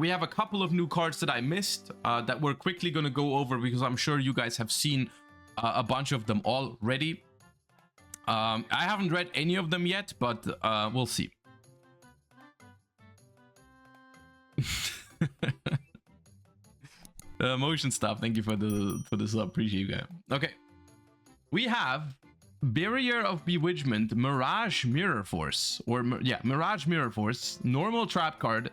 we have a couple of new cards that I missed that we're quickly going to go over because I'm sure you guys have seen a bunch of them already. I haven't read any of them yet, but we'll see. Motion stuff. Thank you for the sub. Appreciate you guys. Okay, we have Barrier of Bewitchment, Mirage Mirror Force, or yeah, Mirage Mirror Force, normal trap card.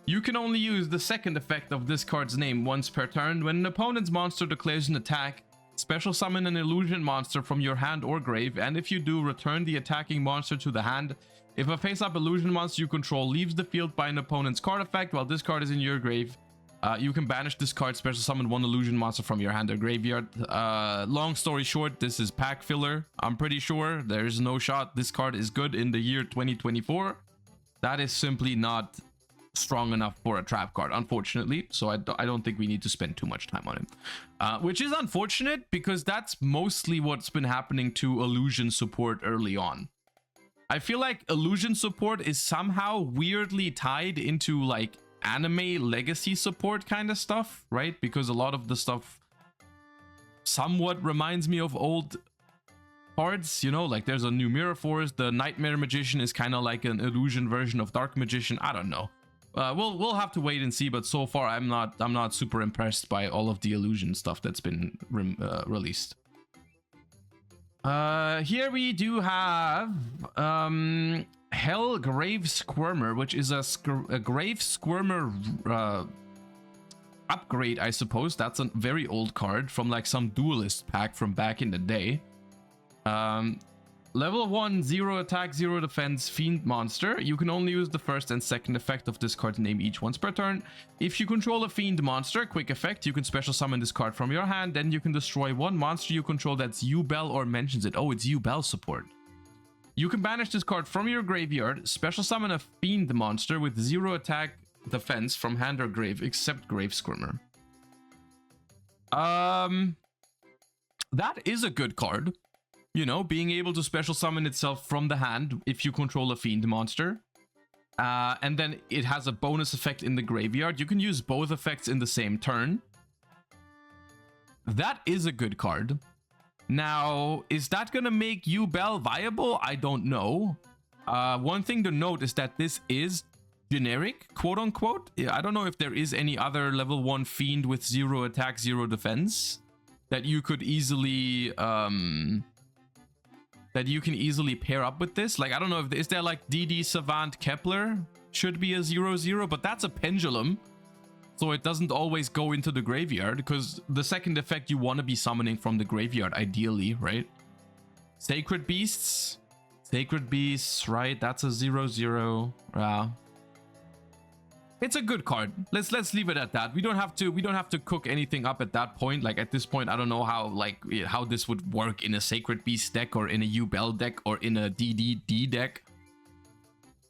You can only use the second effect of this card's name once per turn. When an opponent's monster declares an attack, special summon an illusion monster from your hand or grave, and if you do, return the attacking monster to the hand. If a face-up illusion monster you control leaves the field by an opponent's card effect while this card is in your grave, you can banish this card, special summon one illusion monster from your hand or graveyard. Long story short, this is pack filler. I'm pretty sure there's no shot this card is good in the year 2024. That is simply not strong enough for a trap card, unfortunately. So I don't think we need to spend too much time on it. Which is unfortunate because that's mostly what's been happening to illusion support early on. I feel like illusion support is somehow weirdly tied into like anime legacy support kind of stuff, right? Because a lot of the stuff somewhat reminds me of old cards, you know, like there's a new Mirror Force. The Nightmare Magician is kind of like an illusion version of Dark Magician. I don't know. We'll have to wait and see, but so far I'm not super impressed by all of the illusion stuff that's been released. Here we do have Hell Grave Squirmer, which is a Grave Squirmer upgrade, I suppose. That's a very old card from like some duelist pack from back in the day. Level 1, 0 attack, 0 defense, fiend monster. You can only use the first and second effect of this card's name each once per turn. If you control a fiend monster, quick effect, you can special summon this card from your hand. Then you can destroy one monster you control that's Yugioh or mentions it. Oh, it's Diabellstar Support. You can banish this card from your graveyard, special summon a fiend monster with 0 attack defense from hand or grave, except Grave Squirmer. That is a good card. You know, being able to special summon itself from the hand if you control a fiend monster. And then it has a bonus effect in the graveyard. You can use both effects in the same turn. That is a good card. Now, is that going to make Yugioh viable? I don't know. One thing to note is that this is generic, quote unquote. I don't know if there is any other level 1 fiend with 0 attack, 0 defense that you could easily... that you can easily pair up with this. Like, I don't know if is there like DD Savant Kepler should be a 0/0, but that's a pendulum, so it doesn't always go into the graveyard because the second effect you want to be summoning from the graveyard ideally, right? Sacred Beasts, right? That's a 0/0. It's a good card. Let's leave it at that. We don't have to cook anything up at that point. Like at this point, I don't know how this would work in a Sacred Beast deck or in a Yugioh deck or in a DDD deck.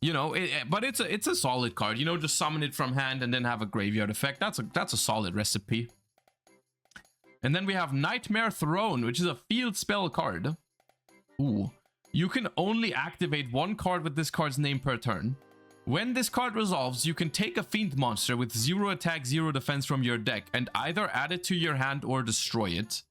You know, but it's a solid card. You know, just summon it from hand and then have a graveyard effect. That's a solid recipe. And then we have Nightmare Throne, which is a field spell card. Ooh. You can only activate one card with this card's name per turn. When this card resolves, you can take a fiend monster with 0 attack, 0 defense from your deck and either add it to your hand or destroy it.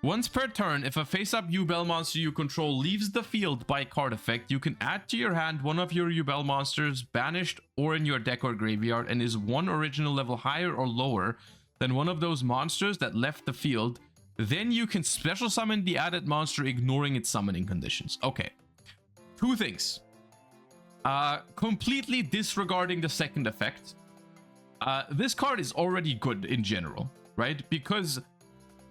Once per turn, if a face-up Yugioh monster you control leaves the field by card effect, you can add to your hand one of your Yugioh monsters banished or in your deck or graveyard and is one original level higher or lower than one of those monsters that left the field. Then you can special summon the added monster ignoring its summoning conditions. Okay, two things. Completely disregarding the second effect. This card is already good in general, right? Because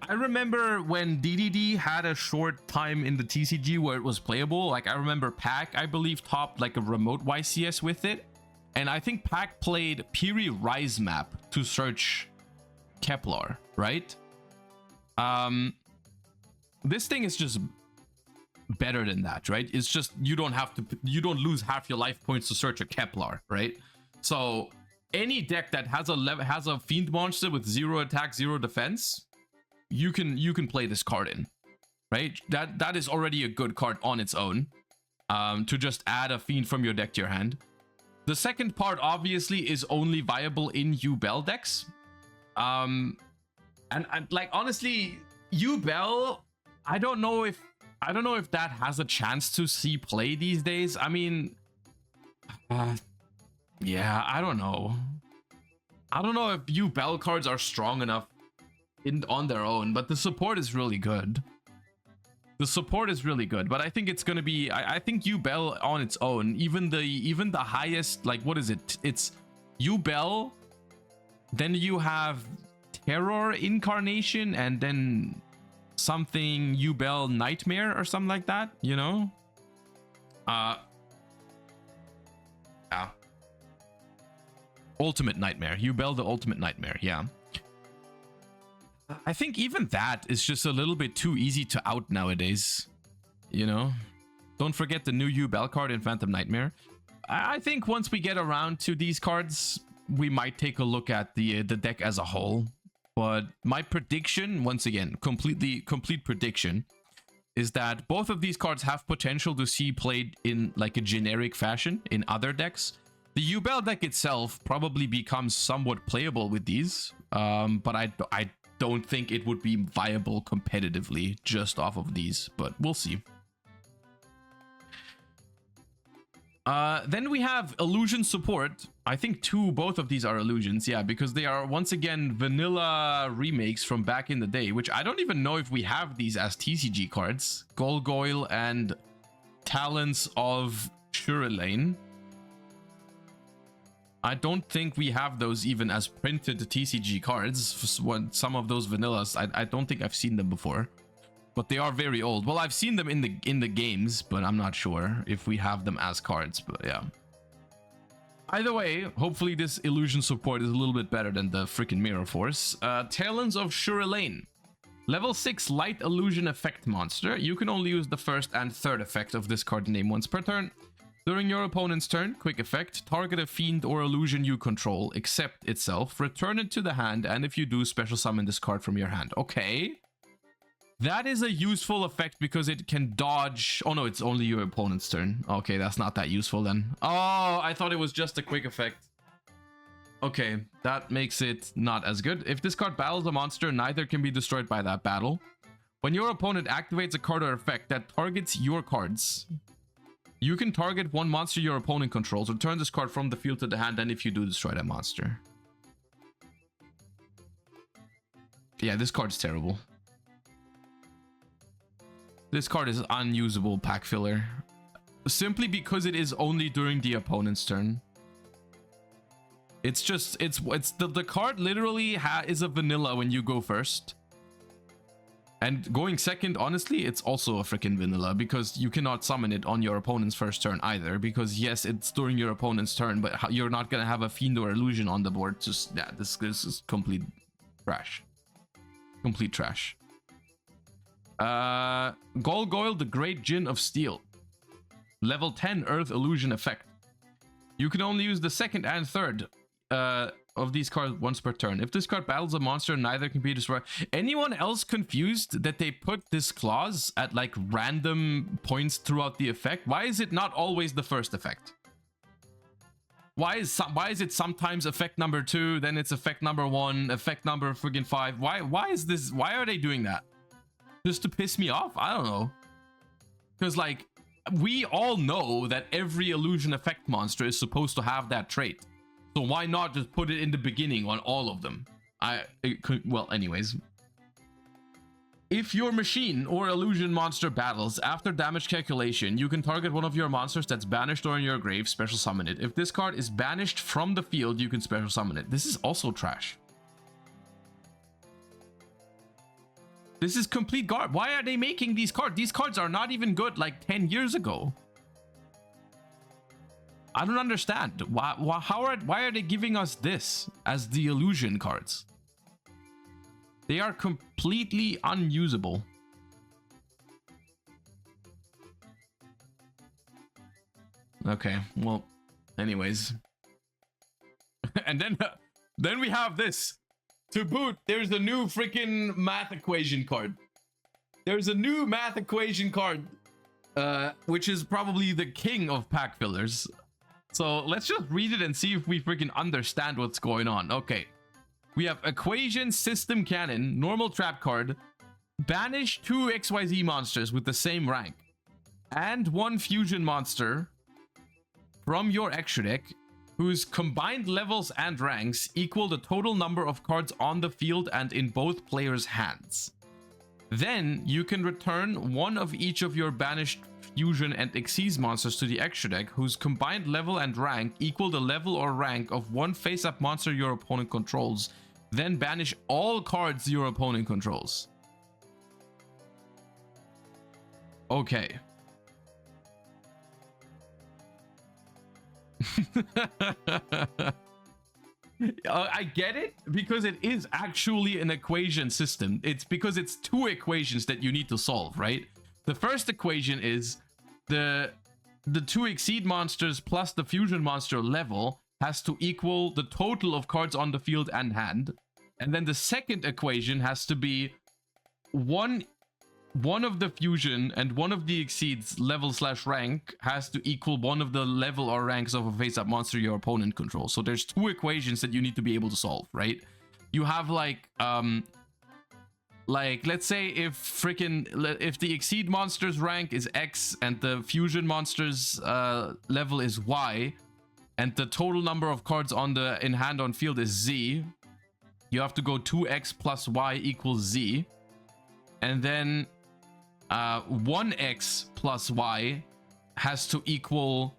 I remember when DDD had a short time in the TCG where it was playable. Like I remember Pack, I believe, topped like a remote YCS with it. And I think Pack played Piri Rise map to search Kepler, right? This thing is just better than that, right? It's just you don't lose half your life points to search a Kepler, right? So any deck that has a fiend monster with 0 attack, 0 defense, you can play this card in, right? That is already a good card on its own. To just add a fiend from your deck to your hand. The second part obviously is only viable in Yubel decks. And like honestly, Yubel, I don't know if that has a chance to see play these days. I mean, yeah, I don't know. I don't know if Yubel cards are strong enough on their own, but the support is really good. The support is really good, but I think it's gonna be. I think Yubel on its own, even the highest, like what is it? It's Yubel. Then you have Terror Incarnation, and then something Yubel Nightmare or something like that. You know. Yeah. Ultimate Nightmare. Yubel the Ultimate Nightmare. Yeah. I think even that is just a little bit too easy to out nowadays. You know? Don't forget the new Yubel card in Phantom Nightmare. I think once we get around to these cards, we might take a look at the deck as a whole. But my prediction, once again, complete prediction, is that both of these cards have potential to see played in like a generic fashion in other decks. The Yubel deck itself probably becomes somewhat playable with these, but I don't think it would be viable competitively just off of these, but we'll see. Then we have Illusion Support. I think both of these are illusions, yeah, because they are once again vanilla remakes from back in the day, which I don't even know if we have these as TCG cards. Golgoyle and Talons of Shurelain. I don't think we have those even as printed TCG cards. Some of those vanillas, I don't think I've seen them before, but they are very old. Well, I've seen them in the games, but I'm not sure if we have them as cards. But yeah. Either way, hopefully this Illusion Support is a little bit better than the freaking Mirror Force. Talons of Shurelain. Level 6 Light Illusion Effect monster. You can only use the first and third effect of this card name once per turn. During your opponent's turn, quick effect, target a fiend or illusion you control, except itself, return it to the hand, and if you do, special summon this card from your hand. Okay. That is a useful effect because it can dodge... Oh no, it's only your opponent's turn. Okay, that's not that useful then. Oh, I thought it was just a quick effect. Okay, that makes it not as good. If this card battles a monster, neither can be destroyed by that battle. When your opponent activates a card or effect that targets your cards... You can target one monster your opponent controls. Return this card from the field to the hand, and if you do, destroy that monster. Yeah, this card's terrible. This card is unusable pack filler. Simply because it is only during the opponent's turn. It's just, the card literally is a vanilla when you go first. And going second, honestly, it's also a freaking vanilla because you cannot summon it on your opponent's first turn either. Because yes, it's during your opponent's turn, but you're not gonna have a fiend or illusion on the board. Just yeah, this is complete trash. Complete trash. Golgoyle, the Great Djinn of Steel. Level 10 Earth Illusion effect. You can only use the second and third of these cards once per turn. If this card battles a monster, neither can be destroyed. Anyone else confused that they put this clause at like random points throughout the effect? Why is it not always the first effect? Why is it sometimes effect number 2, then it's effect number 1, effect number friggin' 5? Why is this? Why are they doing that? Just to piss me off? I don't know. Because like we all know that every illusion effect monster is supposed to have that trait. So why not just put it in the beginning on all of them? Well, anyways. If your machine or illusion monster battles, after damage calculation, you can target one of your monsters that's banished or in your grave, special summon it. If this card is banished from the field, you can special summon it. This is also trash. This is complete garbage. Why are they making these cards? These cards are not even good like 10 years ago. I don't understand. Why are they giving us this as the illusion cards? They are completely unusable. Okay, well, anyways. And then we have this. To boot, there's a new freaking math equation card. There's a new math equation card, which is probably the king of pack fillers. So let's just read it and see if we freaking understand what's going on. Okay. We have Equation System Cannon, normal trap card. Banish 2 XYZ monsters with the same rank. And 1 fusion monster from your extra deck whose combined levels and ranks equal the total number of cards on the field and in both players' hands. Then you can return 1 of each of your banished fusion and Xyz monsters to the extra deck whose combined level and rank equal the level or rank of 1 face-up monster your opponent controls. Then banish all cards your opponent controls. Okay. I get it because it is actually an equation system. It's because it's 2 equations that you need to solve, right? The first equation is the 2 Xyz monsters plus the fusion monster level has to equal the total of cards on the field and hand. And then the second equation has to be one of the fusion and 1 of the Xyz level/rank has to equal 1 of the level or ranks of a face-up monster your opponent controls. So there's 2 equations that you need to be able to solve, right? You have like let's say if the Xyz monster's rank is X and the fusion monster's level is Y, and the total number of cards in hand on field is Z, you have to go 2x plus Y equals Z, and then 1x plus Y has to equal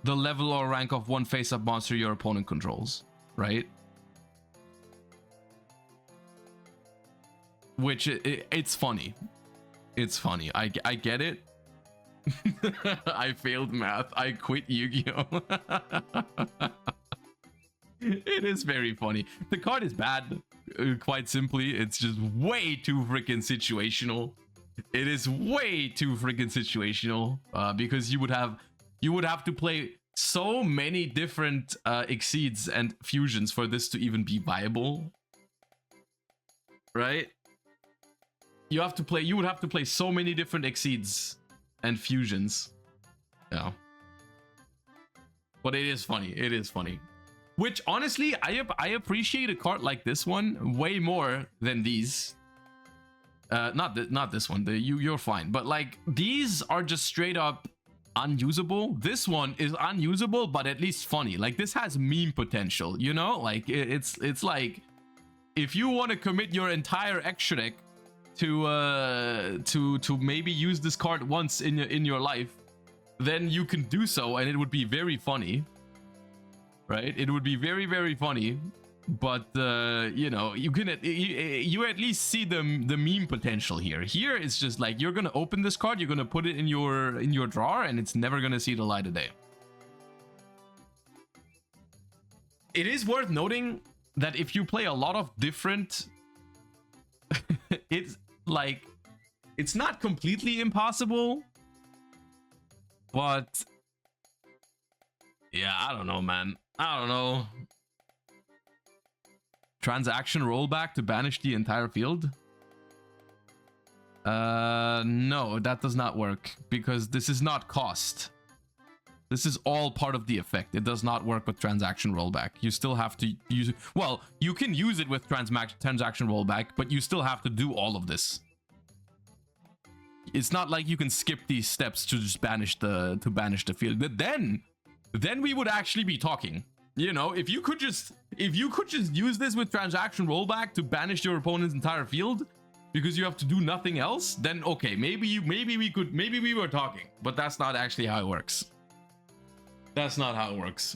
the level or rank of 1 face-up monster your opponent controls, right? Which it's funny. It's funny. I get it. I failed math. I quit Yu-Gi-Oh! It is very funny. The card is bad. Quite simply, it's just way too freaking situational. It is way too freaking situational because you would have to play so many different Xyz and fusions for this to even be viable, right? You would have to play so many different Xyz and fusions. Yeah. But it is funny. It is funny. Which honestly, I appreciate a card like this one way more than these. Not this one. You're fine. But like these are just straight up unusable. This one is unusable, but at least funny. Like this has meme potential, you know? Like it's like if you want to commit your entire extra deck to maybe use this card once in your life, then you can do so, and it would be very funny, right? It would be very, very funny. But you know, you at least see the meme potential here. Here it's just like you're gonna open this card, you're gonna put it in your drawer, and it's never gonna see the light of day. It is worth noting that if you play a lot of different it's like it's not completely impossible, but yeah, I don't know, man. I don't know. Transaction rollback to banish the entire field? No, that does not work because this is not cost. This is all part of the effect. It does not work with transaction rollback. You still have to use it. Well, you can use it with transaction rollback, but you still have to do all of this. It's not like you can skip these steps to just banish the field. Then we would actually be talking. You know, if you could just use this with transaction rollback to banish your opponent's entire field because you have to do nothing else, then okay, maybe we were talking, but that's not actually how it works. That's not how it works.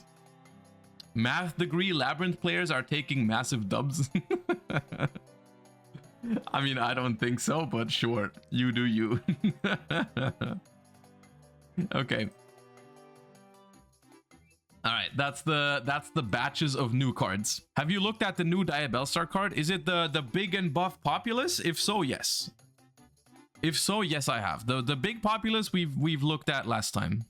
Math degree Labyrinth players are taking massive dubs. I mean, I don't think so, but sure, you do you. Okay. All right, that's the batches of new cards. Have you looked at the new Diabellstar card? Is it the big and buff Populous? If so, yes. If so, yes, I have. The big Populous we've looked at last time.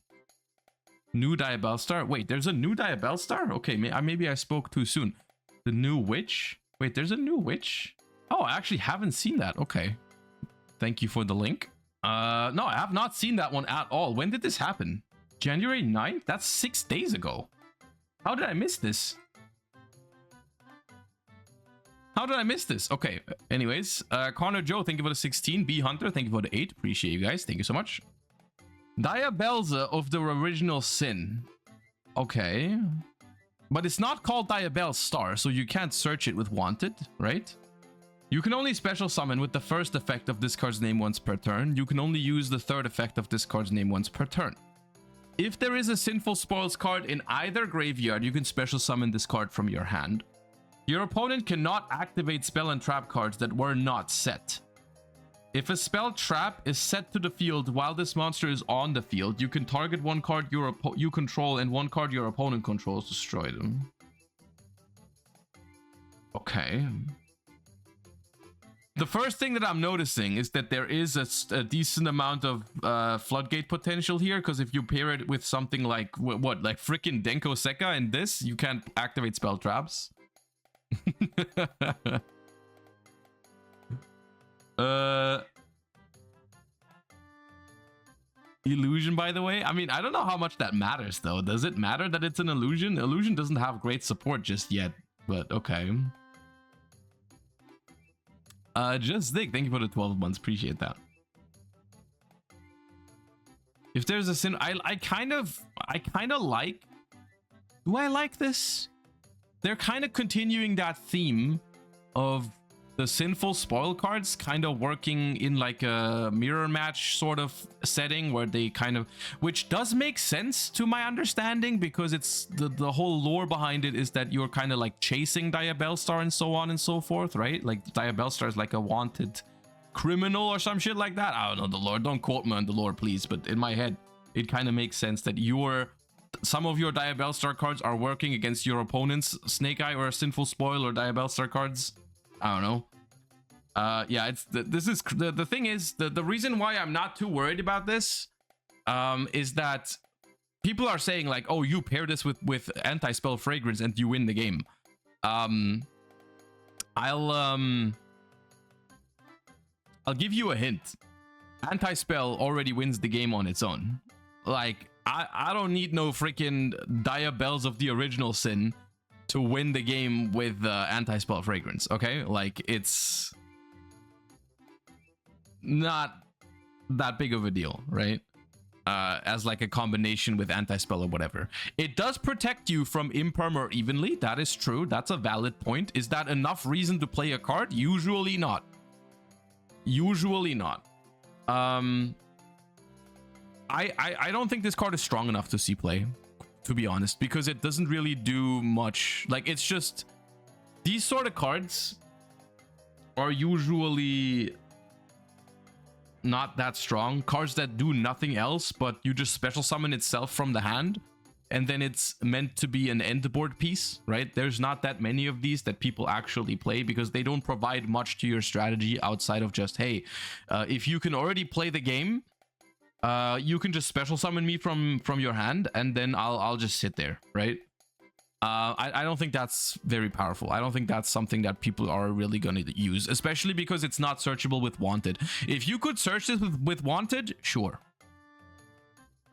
New Diabellstar. Wait, there's a new Diabellstar? Okay, maybe I spoke too soon. The new witch? Wait, there's a new witch? Oh, I actually haven't seen that. Okay. Thank you for the link. No, I have not seen that one at all. When did this happen? January 9th? That's 6 days ago. How did I miss this? How did I miss this? Okay, anyways. Connor Joe, thank you for the 16. B Hunter, thank you for the 8. Appreciate you guys. Thank you so much. Diabellstar of the original sin. Okay. But it's not called Diabellstar, so you can't search it with wanted, right? You can only special summon with the first effect of this card's name once per turn. You can only use the third effect of this card's name once per turn. If there is a Sinful Spoils card in either graveyard, you can special summon this card from your hand. Your opponent cannot activate spell and trap cards that were not set. If a spell trap is set to the field while this monster is on the field, you can target one card you control and one card your opponent controls, destroy them. Okay. The first thing that I'm noticing is that there is a decent amount of floodgate potential here, because if you pair it with something like, what, like freaking Denko Sekka and this, you can't activate spell traps. Illusion, by the way. I mean, I don't know how much that matters, though. Does it matter that it's an illusion? Illusion doesn't have great support just yet, but okay. Just Dick, thank you for the 12 months. Appreciate that. If there's a sin, I kind of like. Do I like this? They're kind of continuing that theme of the Sinful Spoil cards kind of working in like a mirror match sort of setting where they kind of, which does make sense to my understanding, because it's the whole lore behind it is that you're kind of like chasing Diabellstar and so on and so forth, right? Like Diabellstar is like a wanted criminal or some shit like that. I don't know the lore. Don't quote me on the lore, please. But in my head, it kind of makes sense that some of your Diabellstar cards are working against your opponent's Snake Eye or Sinful Spoil or Diabellstar cards. I don't know. Yeah, it's the thing is the reason why I'm not too worried about this is that people are saying like, oh, you pair this with anti-spell fragrance and you win the game. I'll give you a hint. Anti-spell already wins the game on its own. Like I don't need no freaking Diabells of the original sin to win the game with anti-spell fragrance, okay? Like, it's not that big of a deal, right? As like a combination with anti-spell or whatever. It does protect you from imperm or evenly. That is true. That's a valid point. Is that enough reason to play a card? Usually not. Usually not. I don't think this card is strong enough to see play, to be honest, because it doesn't really do much. Like, it's just these sort of cards are usually not that strong. Cards that do nothing else, but you just special summon itself from the hand, and then it's meant to be an end board piece, right? There's not that many of these that people actually play because they don't provide much to your strategy outside of just, hey, if you can already play the game, you can just special summon me from your hand, and then I'll just sit there, right? I don't think that's very powerful. I don't think that's something that people are really going to use, especially because it's not searchable with wanted. If you could search this with wanted, sure.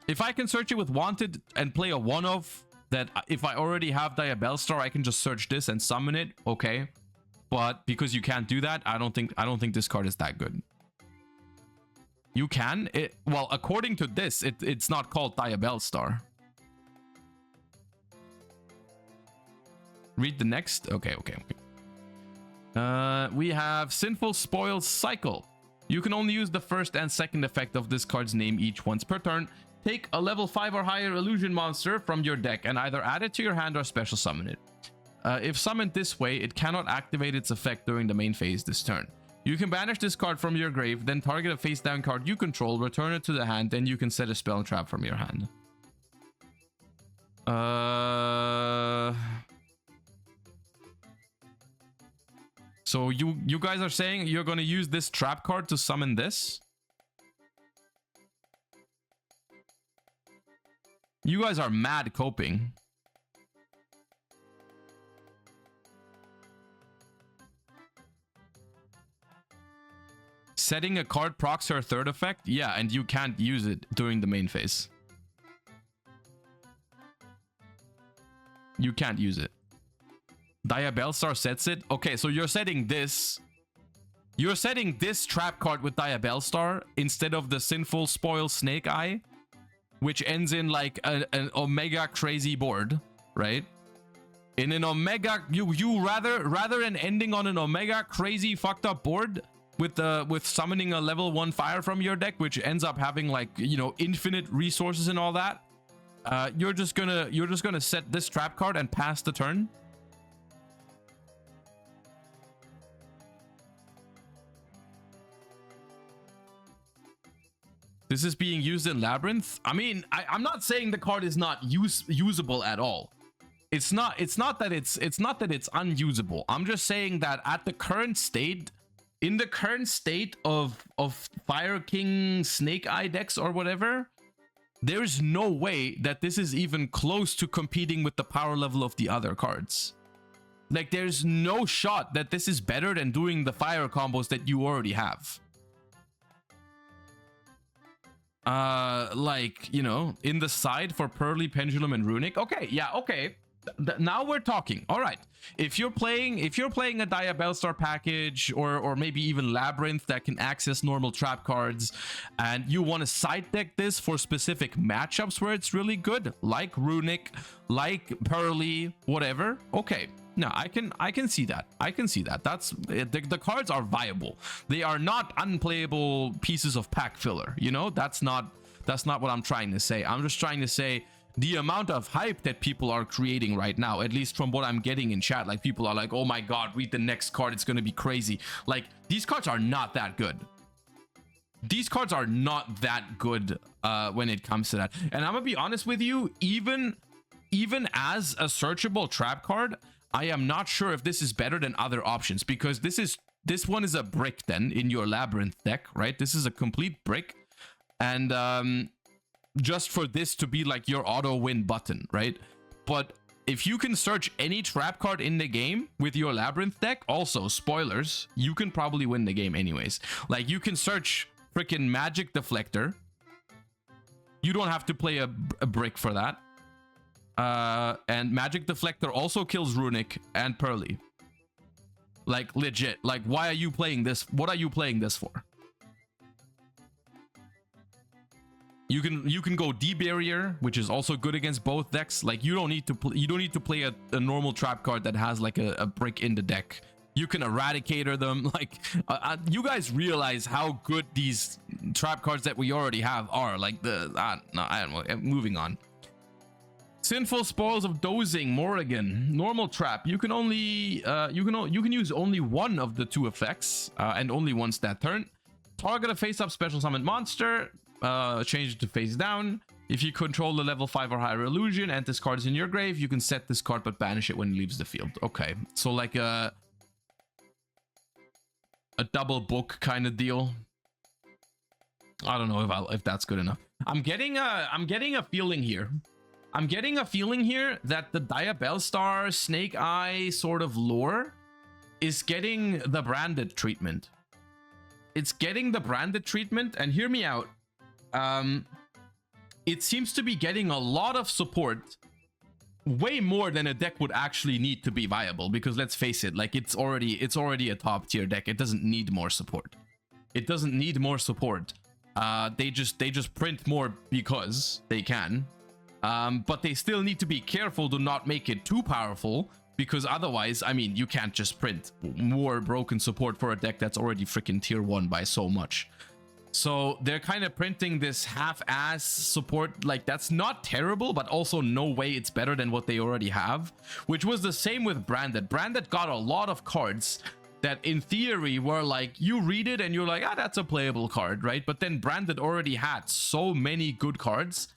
If I can search it with wanted and play a one-of that, if I already have Diabellstar, I can just search this and summon it, okay. But because you can't do that, I don't think this card is that good. You can. Well, according to this, it's not called Diabellstar. Read the next. Okay. We have Sinful Spoil Cycle. You can only use the first and second effect of this card's name each once per turn. Take a level 5 or higher illusion monster from your deck and either add it to your hand or special summon it. If summoned this way, it cannot activate its effect during the main phase this turn. You can banish this card from your grave, then target a face down card you control, return it to the hand, then you can set a spell trap from your hand. So you guys are saying you're going to use this trap card to summon this? You guys are mad coping. Setting a card procs her third effect? Yeah, and you can't use it during the main phase. You can't use it. Diabellstar sets it. Okay, so you're setting this. You're setting this trap card with Diabellstar instead of the Sinful Spoil Snake Eye, which ends in like an Omega crazy board, right? In an Omega, you rather than ending on an Omega crazy fucked up board with summoning a level 1 fire from your deck, which ends up having like, you know, infinite resources and all that. You're just gonna set this trap card and pass the turn. This is being used in Labyrinth. I mean, I'm not saying the card is not usable at all. It's not that it's unusable. I'm just saying that at the current state, in the current state of Fire King Snake Eye decks or whatever, there's no way that this is even close to competing with the power level of the other cards. Like, there's no shot that this is better than doing the fire combos that you already have. Like, you know, in the side for Pearly, Pendulum, and Runic. Okay, yeah, okay. Now we're talking. All right. If you're playing a Diabellstar package or maybe even Labyrinth that can access normal trap cards, and you want to side deck this for specific matchups where it's really good, like Runic, like Pearly, whatever. Okay. No, I can see that. I can see that. That's the cards are viable. They are not unplayable pieces of pack filler. You know, that's not what I'm trying to say. I'm just trying to say the amount of hype that people are creating right now, at least from what I'm getting in chat, like people are like, oh my god, read the next card, it's gonna be crazy. Like, these cards are not that good. These cards are not that good when it comes to that. And I'm gonna be honest with you, even as a searchable trap card, I am not sure if this is better than other options, because this one is a brick then in your Labyrinth deck, right? This is a complete brick. And just for this to be like your auto win button, right? But if you can search any trap card in the game with your Labyrinth deck, also spoilers, you can probably win the game anyways. Like, you can search freaking Magic Deflector. You don't have to play a brick for that. And Magic Deflector also kills Runic and Pearly. Like, legit. Like, why are you playing this? What are you playing this for? You can go D-Barrier, which is also good against both decks. Like, you don't need to play a normal trap card that has like a brick in the deck. You can Eradicator them. Like, you guys realize how good these trap cards that we already have are. Like, I don't know. Moving on. Sinful Spoils of Dozing, Morrigan, normal trap. You can only you can use only one of the two effects and only once that turn. Target a face-up special summon monster. Change it to face down. If you control the level 5 or higher illusion and this card is in your grave, you can set this card but banish it when it leaves the field. Okay, so like a double book kind of deal. I don't know if that's good enough. I'm getting a feeling here. I'm getting a feeling here that the Diabellstar Snake Eye sort of lore is getting the branded treatment. It's getting the branded treatment, and hear me out. It seems to be getting a lot of support, way more than a deck would actually need to be viable, because let's face it, like, it's already a top tier deck. It doesn't need more support. It doesn't need more support. They just print more because they can. But they still need to be careful to not make it too powerful, because otherwise, I mean, you can't just print more broken support for a deck that's already freaking tier 1 by so much. So they're kind of printing this half-ass support. Like, that's not terrible, but also no way it's better than what they already have, which was the same with Branded. Branded got a lot of cards that in theory were like, you read it and you're like, ah, that's a playable card, right? But then Branded already had so many good cards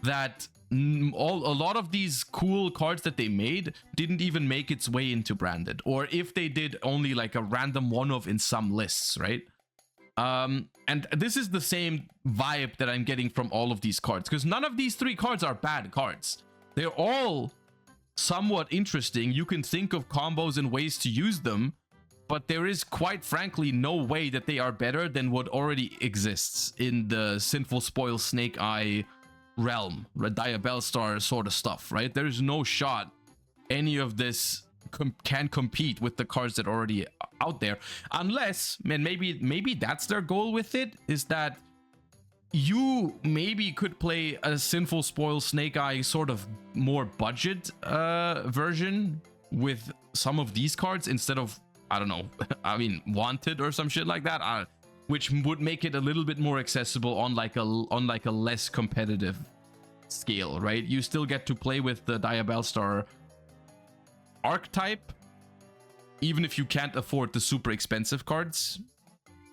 that a lot of these cool cards that they made didn't even make its way into Branded, or if they did, only like a random one-off in some lists, right? And this is the same vibe that I'm getting from all of these cards, because none of these 3 cards are bad cards. They're all somewhat interesting. You can think of combos and ways to use them, but there is quite frankly no way that they are better than what already exists in the Sinful Spoil Snake Eye realm, Diabellstar sort of stuff, right? There's no shot any of this can compete with the cards that are already out there, unless, man, maybe that's their goal with it, is that you maybe could play a Sinful Spoil Snake Eye sort of more budget version with some of these cards instead of, I don't know, I mean, Wanted or some shit like that, which would make it a little bit more accessible on like a less competitive scale, right? You still get to play with the Diabellstar archetype, even if you can't afford the super expensive cards.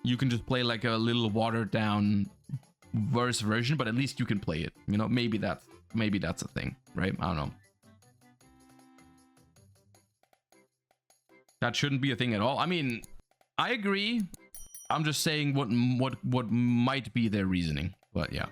You can just play like a little watered down worse version, but at least you can play it. You know, maybe that's a thing, right? I don't know. That shouldn't be a thing at all. I mean, I agree. I'm just saying what might be their reasoning, but yeah.